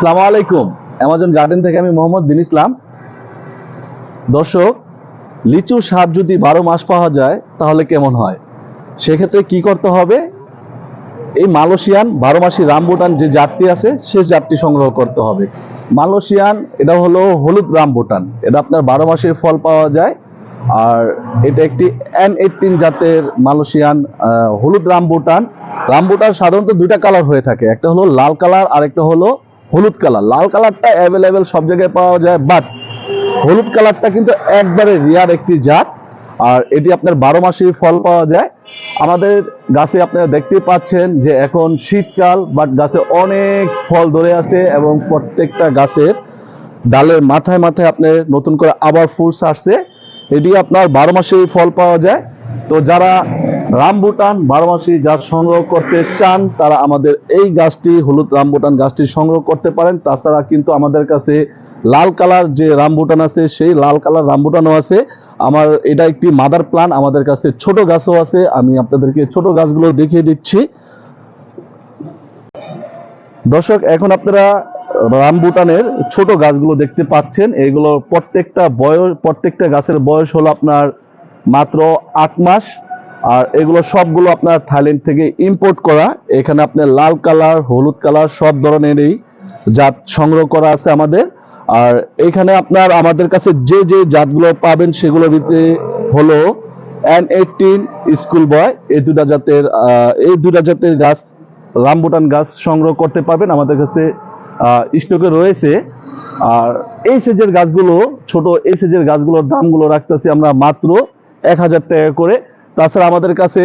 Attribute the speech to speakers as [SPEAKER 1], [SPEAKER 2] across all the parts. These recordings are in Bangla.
[SPEAKER 1] আসসালামু আলাইকুম। অ্যামাজন গার্ডেন থেকে আমি মোহাম্মদ দিনিসলাম। দর্শক, লিচুর স্বাদ যদি 12 মাস পাওয়া যায় তাহলে কেমন হয়? সেক্ষেত্রে কি করতে হবে? এই মালয়েশিয়ান 12 মাসি রামবুটান যে জাতটি আছে সে জাতটি সংগ্রহ করতে হবে। মালয়েশিয়ান এটা হলো হলুদ রামবুটান, এটা আপনার 12 মাসে ফল পাওয়া যায়। আর এটা একটি N18 জাতের মালয়েশিয়ান হলুদ রামবুটান। রামবুটান সাধারণত দুইটা কালার হয়ে থাকে, একটা হলো লাল কালার আর একটা হলো হলুদ কালার। লাল কালারটা অ্যাভেলেবেল সব জায়গায় পাওয়া যায়, বাট হলুদ কালারটা কিন্তু একবারে রিয়ার একটি জাত। আর এটি আপনার 12 মাসে ফল পাওয়া যায়। আমাদের গাছে আপনারা দেখতেই পাচ্ছেন যে এখন শীতকাল, বাট গাছে অনেক ফল ধরে আছে এবং প্রত্যেকটা গাছের ডালের মাথায় মাথায় আপনার নতুন করে আবার ফুল আসছে। এটি আপনার 12 মাসেই ফল পাওয়া যায়। তো যারা রামবুটান 12 মাসি জাত সংগ্রহ করতে চান তারা আমাদের এই গাছটি হলুদ রামবুটান গাছটি সংগ্রহ করতে পারেন। তাছাড়া কিন্তু আমাদের কাছে লাল কালার যে রামবুটান আছে সেই লাল কালার রামবুটানও আছে। আমার এটা একটি মাদার প্লান, আমাদের কাছে ছোট গাছও আছে। আমি আপনাদেরকে ছোট গাছগুলো দেখিয়ে দিচ্ছি। দর্শক, এখন আপনারা রামবুটানের ছোট গাছগুলো দেখতে পাচ্ছেন। এগুলো প্রত্যেকটা গাছের বয়স হলো আপনার মাত্র 8 মাস। আর এগুলো সবগুলো আপনার থাইল্যান্ড থেকে ইম্পোর্ট করা। এখানে আপনার লাল কালার, হলুদ কালার সব ধরনেরই জাত সংগ্রহ করা আছে আমাদের। আর এখানে আপনার আমাদের কাছে যে যে জাতগুলো পাবেন সেগুলো ভিতরে হলো N18, স্কুল বয়, এই দুটা জাতের গাছ রামবুটান গাছ সংগ্রহ করতে পারবেন আমাদের কাছে স্টকে রয়েছে। আর এই সেজের গাছগুলো ছোট এই সেজের গাছগুলোর দামগুলো রাখতেছি আমরা মাত্র 1000 টাকা করে। তাছাড়া আমাদের কাছে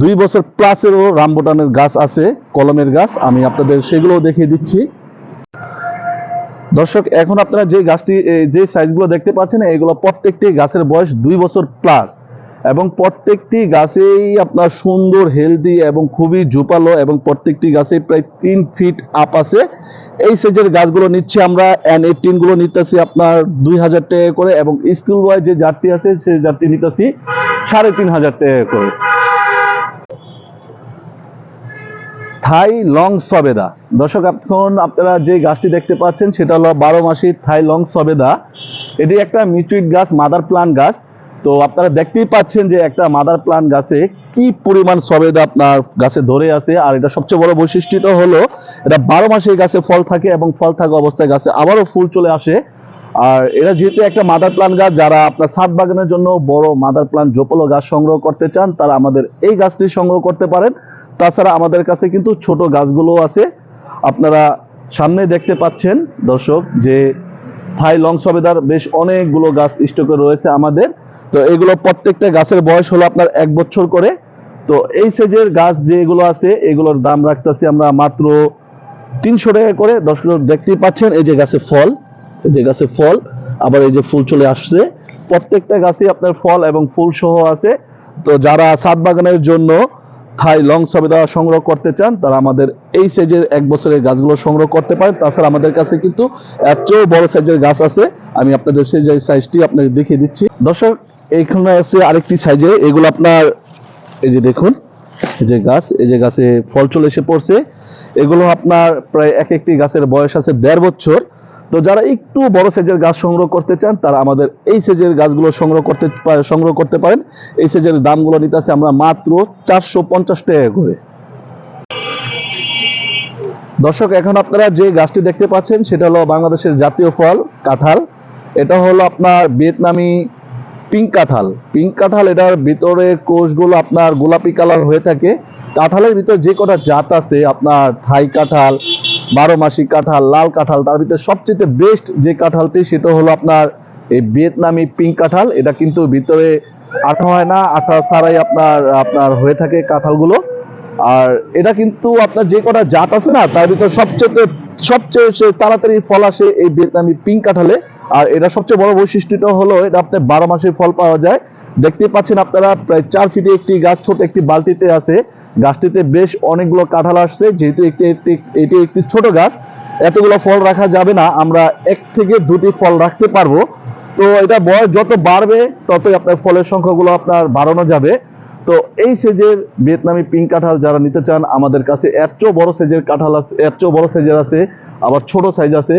[SPEAKER 1] 2 বছর প্লাসেরও রামবুটানের গাছ আছে, কলমের গাছ। আমি আপনাদের সেগুলো দেখিয়ে দিচ্ছি। দর্শক, এখন আপনারা যে গাছটি যে সাইজগুলো দেখতে পাচ্ছেন এগুলো প্রত্যেকটি গাছের বয়স 2 বছর প্লাস এবং প্রত্যেকটি গাছেই আপনার সুন্দর, হেলদি এবং খুবই ঝোপালো এবং প্রত্যেকটি গাছে প্রায় 3 ফিট আপ আছে। এই সাইজের গাছগুলো নিচ্ছি আমরা। N18 গুলো নিতেছি আপনার 2000 টাকা করে এবং স্কুল বয় যে জাতটি আছে সেই জাতটি নিতেছি 3500 টাকা করে। থাই লং সবেদা। দর্শক, এখন আপনারা যে গাছটি দেখতে পাচ্ছেন সেটা হলো 12 মাসি থাই লং সবেদা। এটি একটা মিটুইট গাছ, মাদার প্লান্ট গাছ। তো আপনারা দেখতেই পাচ্ছেন যে একটা মাদার প্লান্ট গাছে কি পরিমাণ সবেদা আপনার গাছে ধরে আছে। আর এটা সবচেয়ে বড় বৈশিষ্ট্যটা হলো এটা 12 মাসে গাছে ফল থাকে এবং ফল থাকা অবস্থায় গাছে আবারও ফুল চলে আসে। আর এটা যেহেতু একটা মাদার প্লান্ট গাছ, যারা আপনার ছাদ বাগানের জন্য বড় মাদার প্লান্ট জোপালো গাছ সংগ্রহ করতে চান তারা আমাদের এই গাছটি সংগ্রহ করতে পারেন। তাছাড়া আমাদের কাছে কিন্তু ছোট গাছগুলো আছে, আপনারা সামনে দেখতে পাচ্ছেন দর্শক যে থাই লং সবেদার বেশ অনেকগুলো গাছ স্টকে রয়েছে আমাদের। তো এগুলো প্রত্যেকটা গাছের বয়স হলো আপনার 1 বছর করে। তো এই সাইজের গাছ যেগুলো আছে এগুলোর দাম রাখতেছি আমরা মাত্র 300 টাকা করে। দর্শক দেখতেই পাচ্ছেন এই যে গাছে ফল, এই যে গাছে ফল, আবার এই যে ফুল চলে আসছে। প্রত্যেকটা গাছে আপনার ফল এবং ফুল সহ আছে। তো যারা ছাদ বাগানের জন্য থাই লং সবেদা সংগ্রহ করতে চান তারা আমাদের এই সাইজের 1 বছরের গাছগুলো সংগ্রহ করতে পারেন। তাছাড়া আমাদের কাছে কিন্তু এর চেয়েও বড় সাইজের গাছ আছে, আমি আপনাদের সেই সাইজটি আপনাদের দেখিয়ে দিচ্ছি। দর্শক, এইখানে আছে আরেকটি সাইজে, এগুলো আপনার এই যে দেখুন, এই যে গাছে ফল চলে এসে পড়ছে। এগুলো আপনার প্রায় একটি গাছের বয়স আছে 1.5 বছর। তো যারা একটু বড় সাইজের গাছ সংগ্রহ করতে চান তারা আমাদের এই সাইজের গাছগুলো সংগ্রহ করতে পারেন। এই সাইজের দামগুলো নিতে আছে আমরা মাত্র 450 টাকা করে। দর্শক, এখন আপনারা যে গাছটি দেখতে পাচ্ছেন সেটা হলো বাংলাদেশের জাতীয় ফল কাঁঠাল। এটা হলো আপনার ভিয়েতনামি পিঙ্ক কাঁঠাল। এটার ভিতরে কোষগুলো আপনার গোলাপি কালার হয়ে থাকে। কাঁঠালের ভিতর যে কটা জাত আছে আপনার থাই কাঁঠাল, 12 মাসি কাঁঠাল, লাল কাঁঠাল, তার ভিতরে সবচেয়ে বেস্ট যে কাঁঠালটি সেটা হলো আপনার এই ভিয়েতনামি পিঙ্ক কাঁঠাল। এটা কিন্তু ভিতরে আঠা হয় না, আঠা ছাড়াই আপনার হয়ে থাকে কাঁঠালগুলো। আর এটা কিন্তু আপনার যে কটা জাত আছে না তার ভিতরে সবচেয়ে তাড়াতাড়ি ফল আসে এই ভিয়েতনামি পিঙ্ক কাঁঠালে। আর এটা সবচেয়ে বড় বৈশিষ্ট্যটা হলো এটা আপনার 12 মাসে ফল পাওয়া যায়। দেখতে পাচ্ছেন আপনারা প্রায় 4 ফিটে একটি গাছ ছোট একটি বালতিতে আছে। গাছটিতে বেশ অনেকগুলো কাঁঠাল আসছে। যেহেতু এটি একটি ছোট গাছ, এতগুলো ফল রাখা যাবে না, আমরা 1 থেকে 2টি ফল রাখতে পারবো। তো এটা বয়স যত বাড়বে ততই আপনার ফলের সংখ্যাগুলো আপনার বাড়ানো যাবে। তো এই সাইজের ভিয়েতনামি পিঙ্ক কাঁঠাল যারা নিতে চান আমাদের কাছে এর চেয়েও বড় সাইজের কাঁঠাল আছে, এর চেয়েও বড় সাইজের আছে আবার ছোট সাইজ আছে।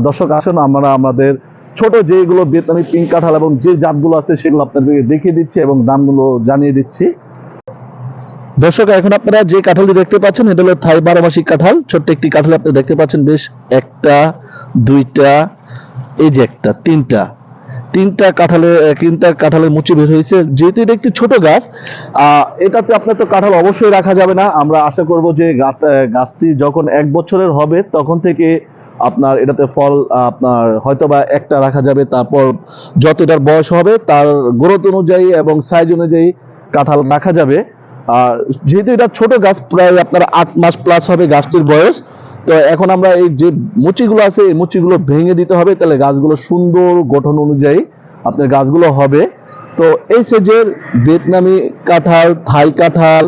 [SPEAKER 1] দর্শক আসুন আমরা আমাদের ছোট যেগুলো ভিয়েতনামি পিঙ্ক কাঁঠাল এবং যে জাতগুলো আছে সেগুলো আপনাদেরকে দেখিয়ে দিচ্ছি এবং দামগুলো জানিয়ে দিচ্ছি। দর্শক এখন আপনারা যে কাঁঠালটি দেখতে পাচ্ছেন এটা হলো থাই 12 মাসিক কাঁঠাল। ছোট্ট একটি কাঁঠাল আপনারা দেখতে পাচ্ছেন, বেশ একটা, দুইটা, এই যে একটা, তিনটা কাঁঠালের মুচি বের হয়েছে। যেহেতু এটা একটি ছোট গাছ, এটাতে আপনার তো কাঁঠাল অবশ্যই রাখা যাবে না। আমরা আশা করব যে গাছটি যখন 1 বছরের হবে তখন থেকে আপনার এটাতে ফল আপনার হয়তোবা একটা রাখা যাবে। তারপর যত এটার বয়স হবে তার গ্রোথ অনুযায়ী এবং সাইজ অনুযায়ী কাঁঠাল রাখা যাবে। যেহেতু এটা ছোট গাছ, প্রায় আপনার 8 মাস প্লাস হবে গাছটির বয়স। তো এখন আমরা এই যে মুচিগুলো আছে এই মুচিগুলো ভেঙে দিতে হবে, তাহলে গাছগুলো সুন্দর গঠন অনুযায়ী আপনার গাছগুলো হবে। তো এই সেজের ভিয়েতনামি কাঁঠাল, থাই কাঁঠাল,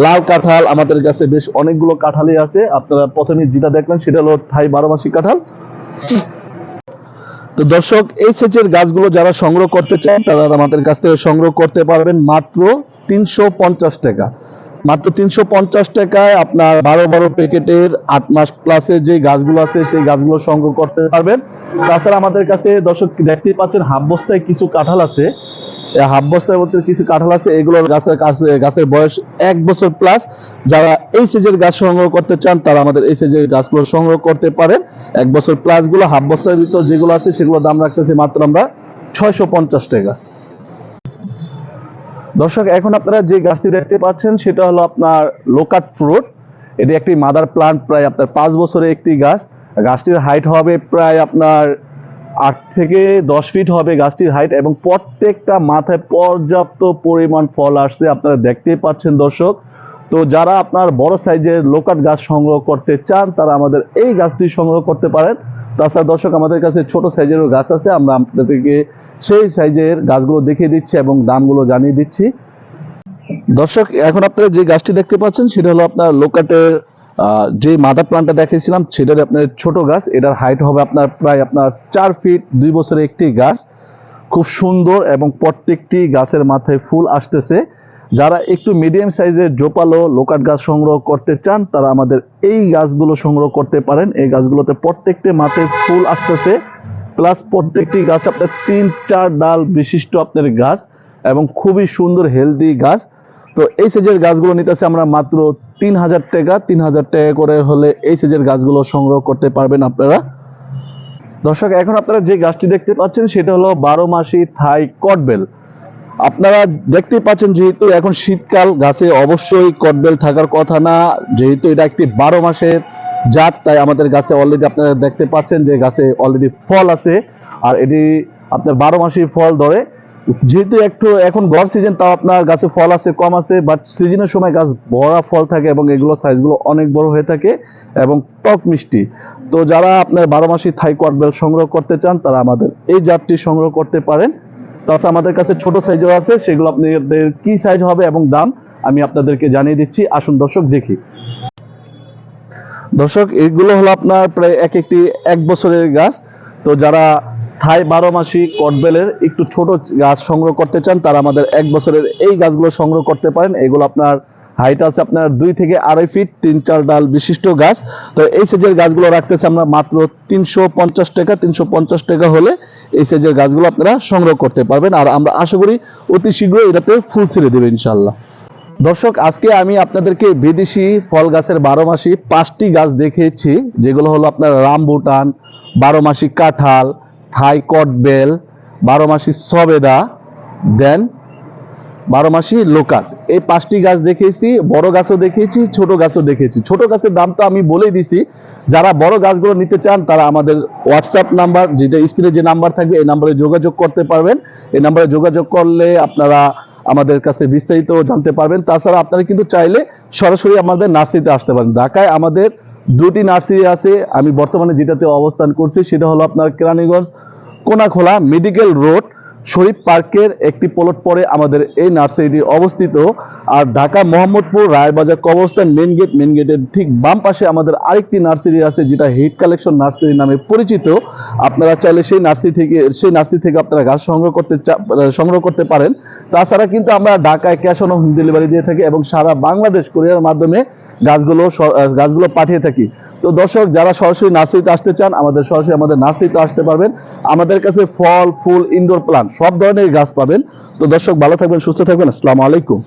[SPEAKER 1] লাল কাঁঠাল আমাদের কাছে বেশ অনেকগুলো কাঁঠালই আছে। আপনারা প্রথমে যেটা দেখলেন সেটা হলো থাই 12 মাসিক কাঁঠাল। তো দর্শক এই সেজের গাছগুলো যারা সংগ্রহ করতে চান তারা আমাদের কাছ থেকে সংগ্রহ করতে পারবেন মাত্র 350 টাকা। মাত্র 350 টাকায় আপনার 12 প্যাকেটের 8 মাস প্লাসের যে গাছগুলো আছে সেই গাছগুলো সংগ্রহ করতে পারবেন। তাছাড়া আমাদের কাছে দর্শক দেখতেই পাচ্ছেন হাফ বস্তায় কিছু কাঁঠাল আছে। হাফ বস্তার মধ্যে কিছু কাঁঠাল আছে, এগুলোর গাছের বয়স 1 বছর প্লাস। যারা এই সেজের গাছ সংগ্রহ করতে চান তারা আমাদের এই সেজের গাছগুলো সংগ্রহ করতে পারেন। 1 বছর প্লাস গুলো হাফ বস্তার ভিতর যেগুলো আছে সেগুলো দাম রাখতেছি মাত্র আমরা 650 টাকা। দর্শক এখন আপনারা যে গাছটি দেখতে পাচ্ছেন সেটা হলো আপনার লোকাট ফ্রুট। এটি একটি মাদার প্লান্ট, প্রায় আপনার 5 বছরের একটি গাছ। গাছটির হাইট হবে প্রায় আপনার 8 থেকে 10 ফিট হবে গাছটির হাইট, এবং প্রত্যেকটা মাথায় পর্যাপ্ত পরিমাণ ফল আসছে আপনারা দেখতেই পাচ্ছেন দর্শক। তো যারা আপনার বড় সাইজের লোকাট গাছ সংগ্রহ করতে চান তারা আমাদের এই গাছটি সংগ্রহ করতে পারেন। তাছাড়া দর্শক আমাদের কাছে ছোট সাইজেরও গাছ আছে, আমরা আপনাদেরকে সেই সাইজের গাছগুলো দেখিয়ে দিচ্ছি এবং দামগুলো জানিয়ে দিচ্ছি। দর্শক এখন আপনারা যে গাছটি দেখতে পাচ্ছেন সেটা হলো আপনার লোকাটের যে মাদার প্লান্টটা দেখিয়েছিলাম সেটার আপনার ছোট গাছ। এটার হাইট হবে আপনার প্রায় আপনার 4 ফিট, 2 বছরের একটি গাছ, খুব সুন্দর এবং প্রত্যেকটি গাছের মাথায় ফুল আসতেছে। যারা একটু মিডিয়াম সাইজের জোপালো লোকাট গাছ সংগ্রহ করতে চান তারা আমাদের এই গাছগুলো সংগ্রহ করতে পারেন। এই গাছগুলোতে প্রত্যেকটি মাথায় ফুল আসতেছে, প্লাস প্রত্যেকটি গাছ আপনার 3-4 ডাল বিশিষ্ট আপনার গাছ এবং খুবই সুন্দর হেলদি গাছ। তো এই সাইজের গাছগুলো নিতেছে আমরা মাত্র 3000 টাকা। 3000 টাকা করে হলে এই সাইজের গাছগুলো সংগ্রহ করতে পারবেন আপনারা। দর্শক এখন আপনারা যে গাছটি দেখতে পাচ্ছেন সেটা হলো 12 মাসি থাই কটবেল। আপনারা দেখতেই পাচ্ছেন যেহেতু এখন শীতকাল, গাছে অবশ্যই কটবেল থাকার কথা না, যেহেতু এটা একটি 12 মাসের জাত, তাই আমাদের গাছে অলরেডি আপনারা দেখতে পাচ্ছেন যে গাছে অলরেডি ফল আছে। আর এটি আপনার 12 মাসেই ফল ধরে। যেহেতু একটু এখন গড় সিজন, তাও আপনার গাছে ফল আছে কম আছে, বাট সিজনের সময় গাছ ভরা ফল থাকে এবং এগুলো সাইজগুলো অনেক বড় হয়ে থাকে এবং টক মিষ্টি। তো যারা আপনার 12 মাসি থাই কটবেল সংগ্রহ করতে চান তারা আমাদের এই জাতটি সংগ্রহ করতে পারেন। তাছাড়া আমাদের কাছে ছোট সাইজও আছে, সেগুলো আপনাদের কি সাইজ হবে এবং দাম আমি আপনাদেরকে জানিয়ে দিচ্ছি। আসুন দর্শক দেখি। দর্শক এগুলো হলো আপনার প্রায় একটি 1 বছরের গাছ। তো যারা থাই 12 মাসি কটবেলের একটু ছোট গাছ সংগ্রহ করতে চান তারা আমাদের 1 বছরের এই গাছগুলো সংগ্রহ করতে পারেন। এগুলো আপনার হাইট আছে আপনার 2 থেকে 2.5 ফিট, 3-4 ডাল বিশিষ্ট গাছ। তো এই সাইজের গাছগুলো রাখতেছে আমরা মাত্র 350 টাকা। 350 টাকা হলে এই সাইজের গাছগুলো আপনারা সংগ্রহ করতে পারবেন। আর আমরা আশা করি অতি শীঘ্রই এটাতে ফুল ছেড়ে দেবে ইনশাল্লাহ। দর্শক আজকে আমি আপনাদেরকে বিদেশি ফল গাছের 12 মাসি 5টি গাছ দেখিয়েছি, যেগুলো হলো আপনার রামবুটান, 12 মাসি কাঁঠাল, থাই কটবেল, 12 মাসি সবেদা, দেন 12 মাসি লোকাট। এই 5টি গাছ দেখিয়েছি, বড় গাছও দেখিয়েছি, ছোট গাছও দেখিয়েছি। ছোট গাছের দাম তো আমি বলেই দিছি। যারা বড় গাছগুলো নিতে চান তারা আমাদের হোয়াটসঅ্যাপ নাম্বার, যেটা স্ক্রিনে যে নাম্বার থাকবে এই নাম্বারে যোগাযোগ করতে পারবেন। এই নাম্বারে যোগাযোগ করলে আপনারা আমাদের কাছে বিস্তারিত জানতে পারবেন। তাছাড়া আপনারা কিন্তু চাইলে সরাসরি আমাদের নার্সারিতে আসতে পারেন। ঢাকায় আমাদের 2টি নার্সারি আছে। আমি বর্তমানে যেটাতে অবস্থান করছি সেটা হলো আপনার কেরানীগঞ্জ কোনাখোলা মেডিকেল রোড শরীফ পার্কের একটি প্লট পরে আমাদের এই নার্সারিটি অবস্থিত। আর ঢাকা মোহাম্মদপুর রায়বাজার কবরস্থান মেন গেটের ঠিক বাম পাশে আমাদের আরেকটি নার্সারি আছে যেটা হিট কালেকশন নার্সারি নামে পরিচিত। আপনারা চাইলে সেই নার্সারি থেকে আপনারা গাছ সংগ্রহ করতে পারেন। তাছাড়া কিন্তু আমরা ঢাকায় ক্যাশ অন হোম ডেলিভারি দিয়ে থাকি এবং সারা বাংলাদেশ কুরিয়ার মাধ্যমে গাছগুলো পাঠিয়ে থাকি। তো দর্শক, যারা সরাসরি নার্সারিতে আসতে চান, সরাসরি আমাদের নার্সারিতে আসতে পারবেন। আমাদের কাছে ফল, ফুল, ইনডোর প্লান্ট সব ধরনের গাছ পাবেন। তো দর্শক, ভালো থাকবেন, সুস্থ থাকবেন। আসসালামু আলাইকুম।